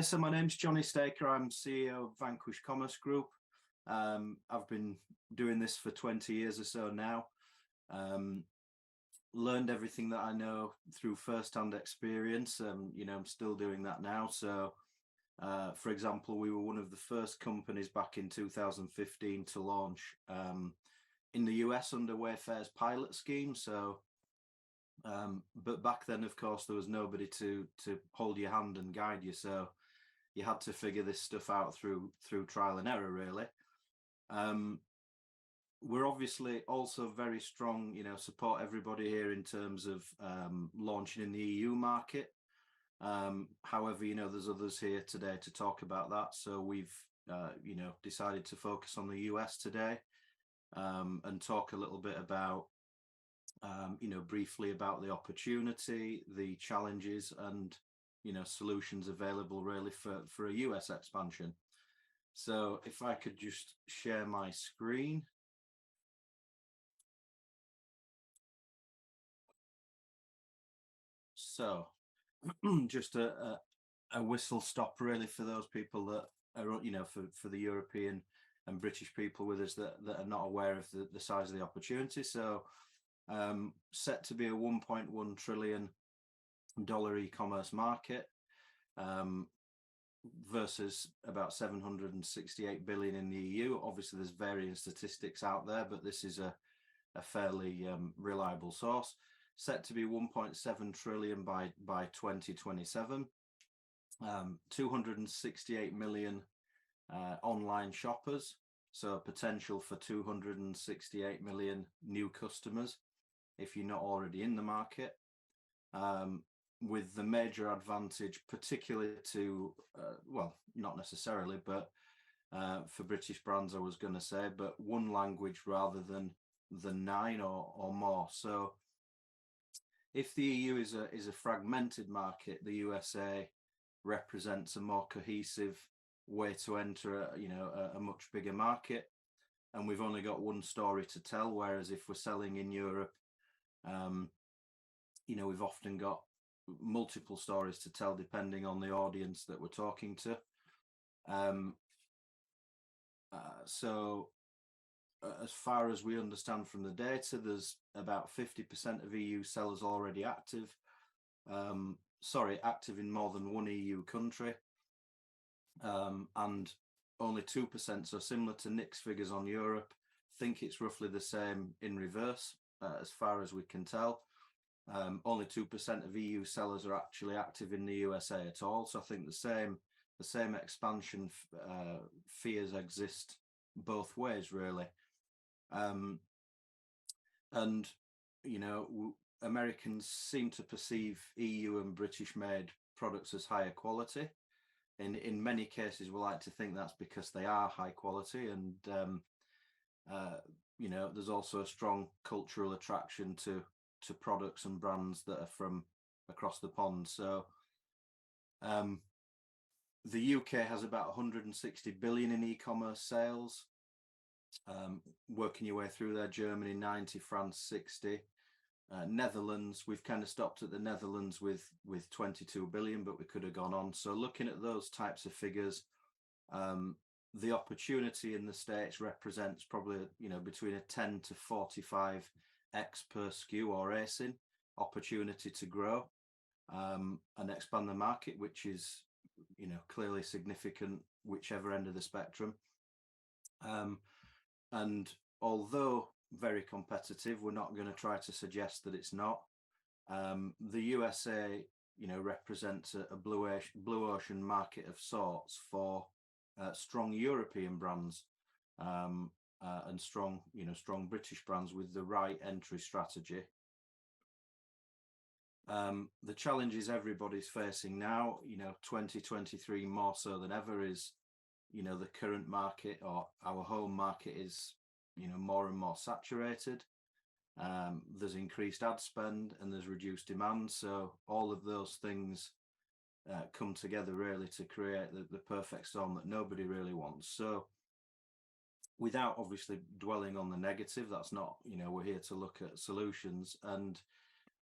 So my name's Johnny Staker. I'm CEO of VANQUISH Commerce Group. I've been doing this for 20 years or so now. Learned everything that I know through first-hand experience. I'm still doing that now. So, for example, we were one of the first companies back in 2015 to launch in the US under Wayfair's pilot scheme. So, but back then, of course, there was nobody to hold your hand and guide you. So you had to figure this stuff out through trial and error, really. We're obviously also very strong, support everybody here in terms of launching in the EU market. However, there's others here today to talk about that. So we've, decided to focus on the US today and talk a little bit about, briefly about the opportunity, the challenges and, solutions available really for a US expansion. So if I could just share my screen. So just a whistle stop really for those people that are, for the European and British people with us that are not aware of the size of the opportunity. So set to be a $1.1 trillion e-commerce market versus about 768 billion in the EU. Obviously, there's varying statistics out there, but this is a fairly reliable source. Set to be 1.7 trillion by 2027. 268 million online shoppers, so potential for 268 million new customers if you're not already in the market, with the major advantage particularly to well, not necessarily, but for British brands, I was going to say, but one language rather than 9 or more. So if the EU is a fragmented market, the USA represents a more cohesive way to enter a much bigger market, and we've only got one story to tell, whereas if we're selling in Europe, we've often got multiple stories to tell depending on the audience that we're talking to. So as far as we understand from the data, there's about 50% of EU sellers already active. Active in more than one EU country, and only 2%, so similar to Nick's figures on Europe. Think it's roughly the same in reverse, as far as we can tell. Only 2% of EU sellers are actually active in the USA at all. So I think the same expansion fears exist both ways, really. And Americans seem to perceive EU and British made products as higher quality. In many cases, we like to think that's because they are high quality, and there's also a strong cultural attraction to products and brands that are from across the pond. So the UK has about 160 billion in e-commerce sales. Working your way through there, Germany 90, France 60. Netherlands, we've kind of stopped at the Netherlands with 22 billion, but we could have gone on. So looking at those types of figures, the opportunity in the States represents probably, between a 10 to 45x per SKU or ASIN opportunity to grow and expand the market, which is, clearly significant, whichever end of the spectrum. And although very competitive, we're not going to try to suggest that it's not. The USA, represents a blue ocean market of sorts for strong European brands and strong British brands with the right entry strategy. The challenges everybody's facing now, 2023 more so than ever, is the current market, or our home market, is more and more saturated. There's increased ad spend and there's reduced demand. So all of those things come together really to create the perfect storm that nobody really wants. So without obviously dwelling on the negative, that's not, we're here to look at solutions. And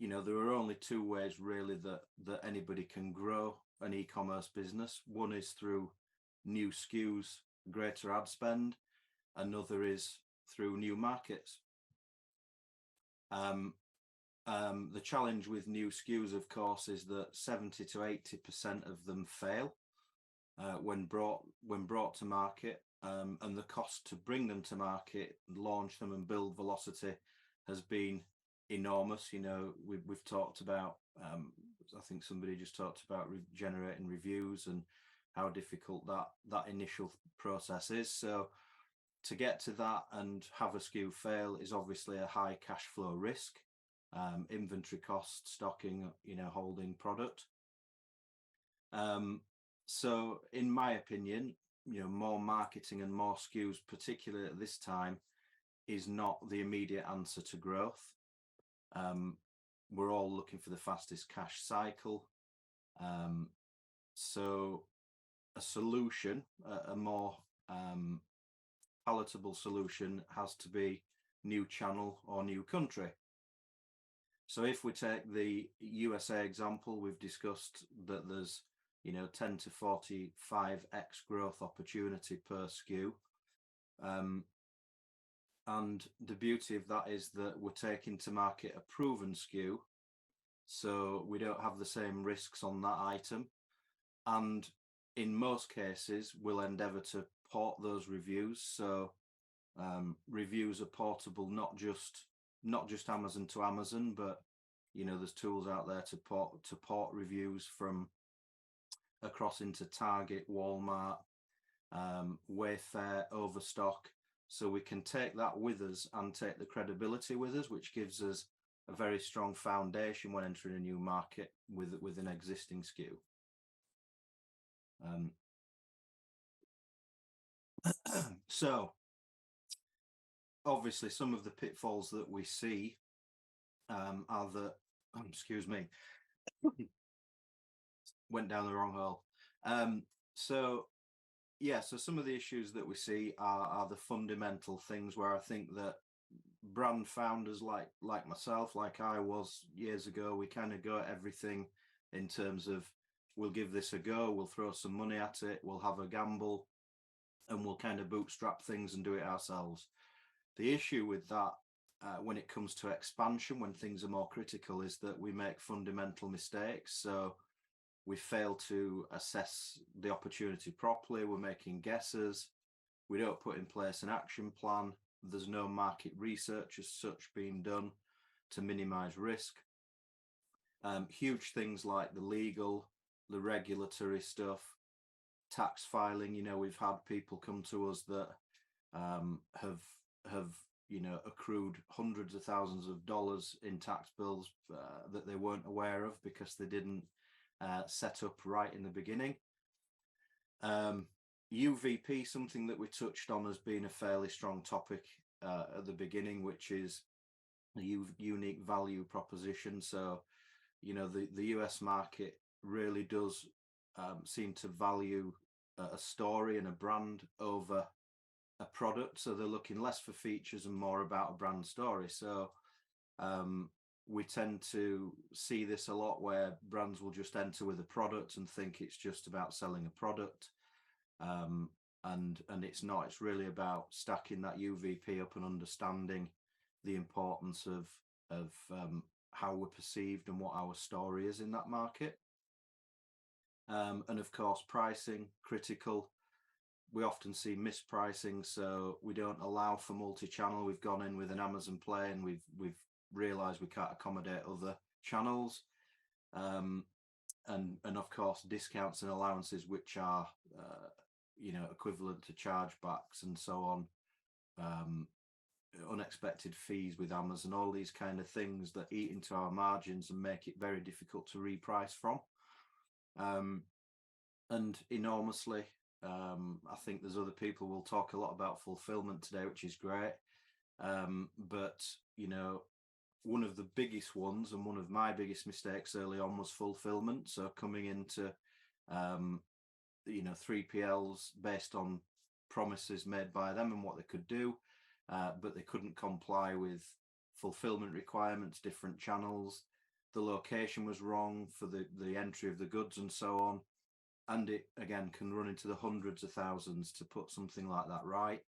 there are only two ways really that anybody can grow an e-commerce business. One is through new SKUs, greater ad spend. Another is through new markets. The challenge with new SKUs, of course, is that 70 to 80% of them fail when brought to market, and the cost to bring them to market, launch them, and build velocity has been enormous. You know, we've talked about. I think somebody just talked about generating reviews and how difficult that initial process is. So to get to that and have a SKU fail is obviously a high cash flow risk. Inventory costs, stocking, you know, holding product. So in my opinion, you know, more marketing and more SKUs, particularly at this time, is not the immediate answer to growth. We're all looking for the fastest cash cycle. So a solution, a more palatable solution, has to be new channel or new country. So if we take the USA example, we've discussed that there's, you know, 10 to 45x growth opportunity per SKU. And the beauty of that is that we're taking to market a proven SKU, so we don't have the same risks on that item. And in most cases, we'll endeavour to port those reviews. So reviews are portable, not just Amazon to Amazon, but, you know, there's tools out there to port reviews from across into Target, Walmart, Wayfair, Overstock. So we can take that with us and take the credibility with us, which gives us a very strong foundation when entering a new market with an existing SKU. So obviously some of the pitfalls that we see are that, excuse me, went down the wrong hole. So some of the issues that we see are the fundamental things where I think that brand founders like myself, like I was years ago, we kind of go at everything in terms of, we'll give this a go, we'll throw some money at it, we'll have a gamble, and we'll kind of bootstrap things and do it ourselves. The issue with that, when it comes to expansion, when things are more critical, is that we make fundamental mistakes. So we fail to assess the opportunity properly. We're making guesses. We don't put in place an action plan. There's no market research as such being done to minimize risk. Huge things like the legal, the regulatory stuff, tax filing. You know, we've had people come to us that have you know, accrued hundreds of thousands of dollars in tax bills that they weren't aware of because they didn't set up right in the beginning. UVP, something that we touched on as being a fairly strong topic at the beginning, which is a unique value proposition. So, you know, the US market really does seem to value a story and a brand over a product. So they're looking less for features and more about a brand story. So we tend to see this a lot where brands will just enter with a product and think it's just about selling a product. And it's not. It's really about stacking that UVP up and understanding the importance of how we're perceived and what our story is in that market. And of course, pricing, critical. We often see mispricing, so we don't allow for multi-channel. We've gone in with an Amazon Play and we've realized we can't accommodate other channels. And of course, discounts and allowances, which are you know, equivalent to chargebacks and so on, unexpected fees with Amazon, all these kind of things that eat into our margins and make it very difficult to reprice from. And enormously, I think there's other people will talk a lot about fulfillment today, which is great. But, you know, one of the biggest ones and one of my biggest mistakes early on was fulfillment. So coming into, you know, 3PLs based on promises made by them and what they could do, but they couldn't comply with fulfillment requirements, different channels. The location was wrong for the entry of the goods and so on. and it again can run into the hundreds of thousands to put something like that right.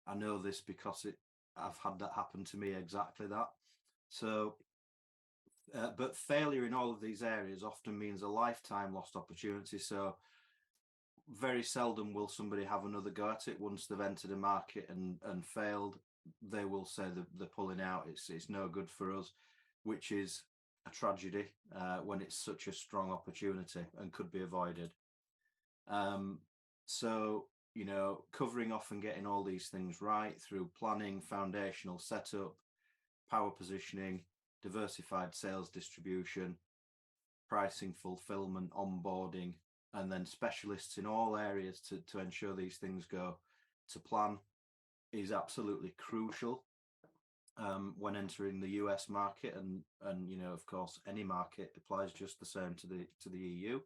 I know this because I've had that happen to me, exactly that. So, but failure in all of these areas often means a lifetime lost opportunity. So very seldom will somebody have another go at it once they've entered a market and failed. They will say that they're pulling out. It's no good for us, which is a tragedy when it's such a strong opportunity and could be avoided. So, you know, covering off and getting all these things right through planning, foundational setup, power positioning, diversified sales distribution, pricing, fulfillment, onboarding, and then specialists in all areas to ensure these things go to plan is absolutely crucial when entering the US market, and you know, of course, any market applies just the same to the EU.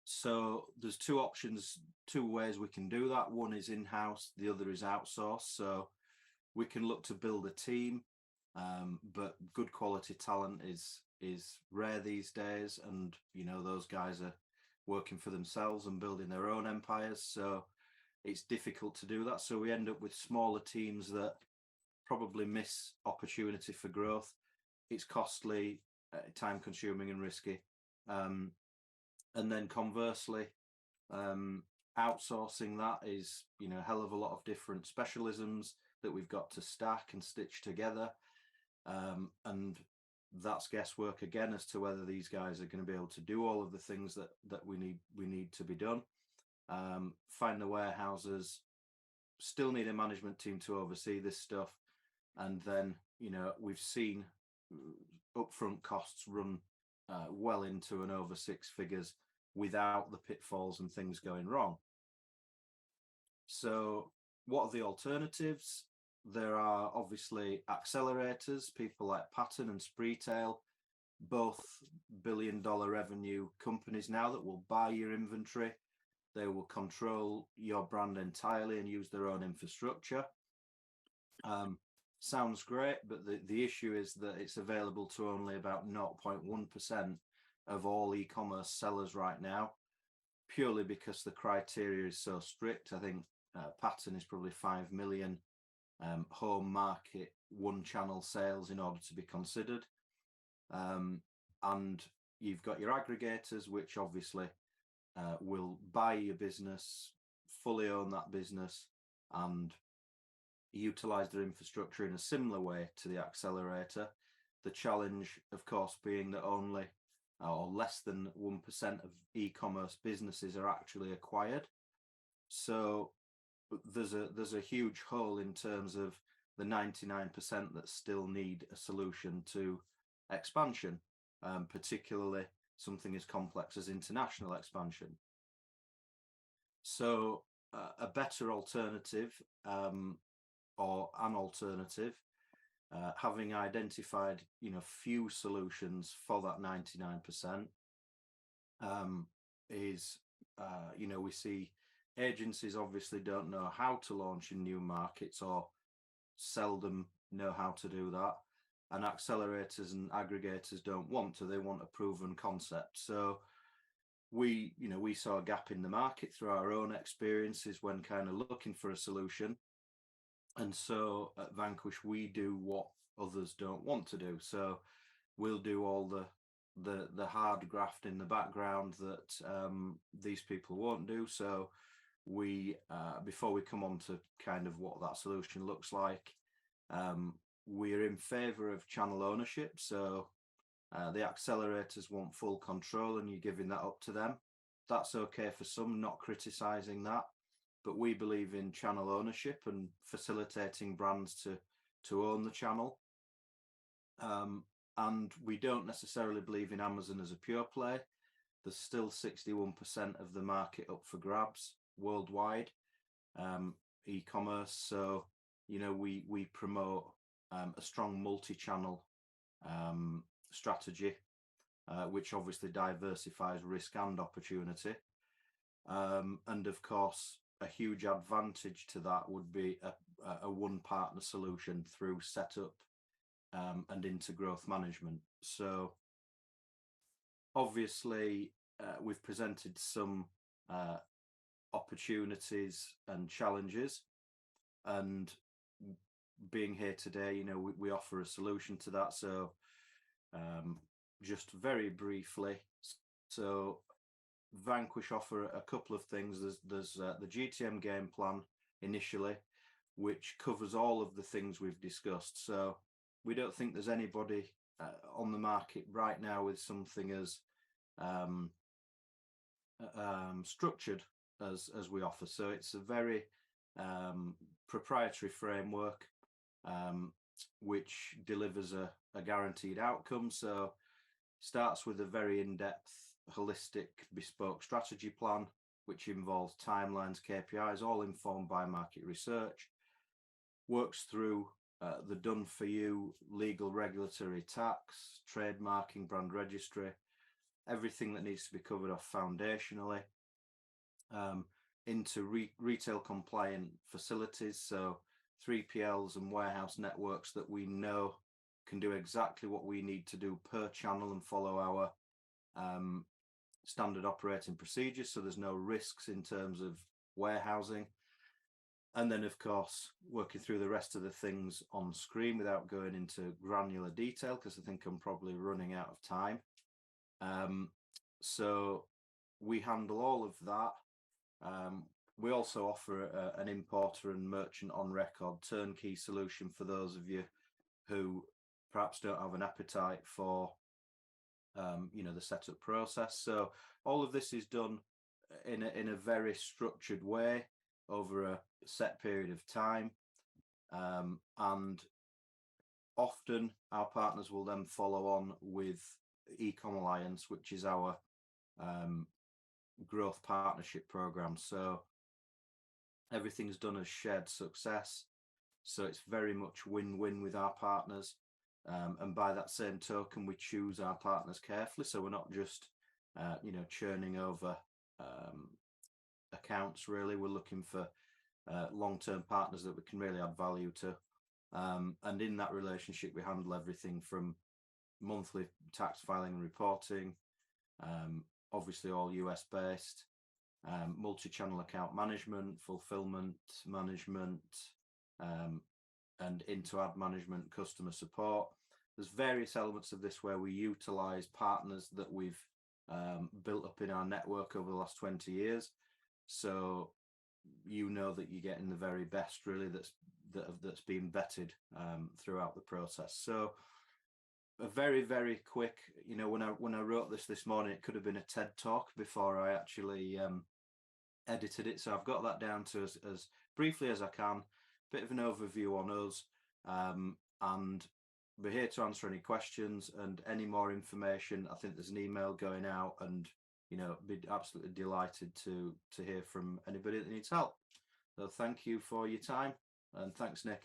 So there's two options, two ways we can do that. One is in-house, the other is outsourced. So we can look to build a team, but good quality talent is rare these days, and you know, those guys are working for themselves and building their own empires, so it's difficult to do that. So we end up with smaller teams that probably miss opportunity for growth. It's costly, time consuming and risky. And then conversely, outsourcing that is, you know, a hell of a lot of different specialisms that we've got to stack and stitch together. And that's guesswork again as to whether these guys are going to be able to do all of the things that we need to be done. Find the warehouses, still need a management team to oversee this stuff. And then, you know, we've seen upfront costs run well into and over six figures without the pitfalls and things going wrong. So what are the alternatives? There are obviously accelerators, people like Pattern and Spreetail, both billion-dollar revenue companies now that will buy your inventory. They will control your brand entirely and use their own infrastructure. Sounds great, but the issue is that it's available to only about 0.1% of all e-commerce sellers right now, purely because the criteria is so strict. I think Pattern is probably 5 million home market one channel sales in order to be considered. And you've got your aggregators, which obviously will buy your business, fully own that business, and utilize their infrastructure in a similar way to the accelerator. The challenge, of course, being that only or less than 1% of e-commerce businesses are actually acquired. So there's a huge hole in terms of the 99% that still need a solution to expansion, particularly something as complex as international expansion. So a better alternative, or an alternative, having identified, you know, few solutions for that 99%, is, you know, we see agencies obviously don't know how to launch in new markets or seldom know how to do that. And accelerators and aggregators don't want to, they want a proven concept. So we saw a gap in the market through our own experiences when kind of looking for a solution. And so at Vanquish, we do what others don't want to do. So we'll do all the hard graft in the background that these people won't do. So we, before we come on to kind of what that solution looks like, we're in favor of channel ownership. So the accelerators want full control and you're giving that up to them. That's okay for some, not criticizing that, but we believe in channel ownership and facilitating brands to own the channel. And we don't necessarily believe in Amazon as a pure play. There's still 61% of the market up for grabs worldwide, e-commerce. So, you know, we promote a strong multi-channel strategy, which obviously diversifies risk and opportunity. And of course, a huge advantage to that would be a one partner solution through setup and into growth management. So obviously, we've presented some opportunities and challenges, and being here today, you know, we offer a solution to that. So just very briefly, so Vanquish offer a couple of things. There's the GTM game plan initially, which covers all of the things we've discussed. So we don't think there's anybody on the market right now with something as structured as we offer. So it's a very proprietary framework which delivers a guaranteed outcome. So starts with a very in-depth, holistic, bespoke strategy plan, which involves timelines, KPIs, all informed by market research, works through the done for you legal, regulatory, tax, trademarking, brand registry, everything that needs to be covered off foundationally, into retail compliant facilities. So 3PLs and warehouse networks that we know can do exactly what we need to do per channel and follow our standard operating procedures. So there's no risks in terms of warehousing. And then, of course, working through the rest of the things on screen without going into granular detail, because I think I'm probably running out of time. So we handle all of that. We also offer an importer and merchant on record turnkey solution for those of you who perhaps don't have an appetite for you know, the setup process. So all of this is done in a very structured way over a set period of time, and often our partners will then follow on with ecom Alliance, which is our growth partnership program. So everything's done as shared success, so it's very much win-win with our partners. And by that same token, we choose our partners carefully. So we're not just, you know, churning over accounts. Really, we're looking for long-term partners that we can really add value to. And in that relationship, we handle everything from monthly tax filing and reporting, obviously all US based, multi-channel account management, fulfillment management, and into ad management, customer support. There's various elements of this where we utilize partners that we've built up in our network over the last 20 years. So you know that you're getting the very best, really, that's been vetted throughout the process. So a very, very quick, you know, when I wrote this morning, it could have been a TED talk before I actually edited it. So I've got that down to as briefly as I can. Bit of an overview on us, and we're here to answer any questions and any more information. I think there's an email going out, and you know, be absolutely delighted to hear from anybody that needs help. So thank you for your time, and thanks, Nick.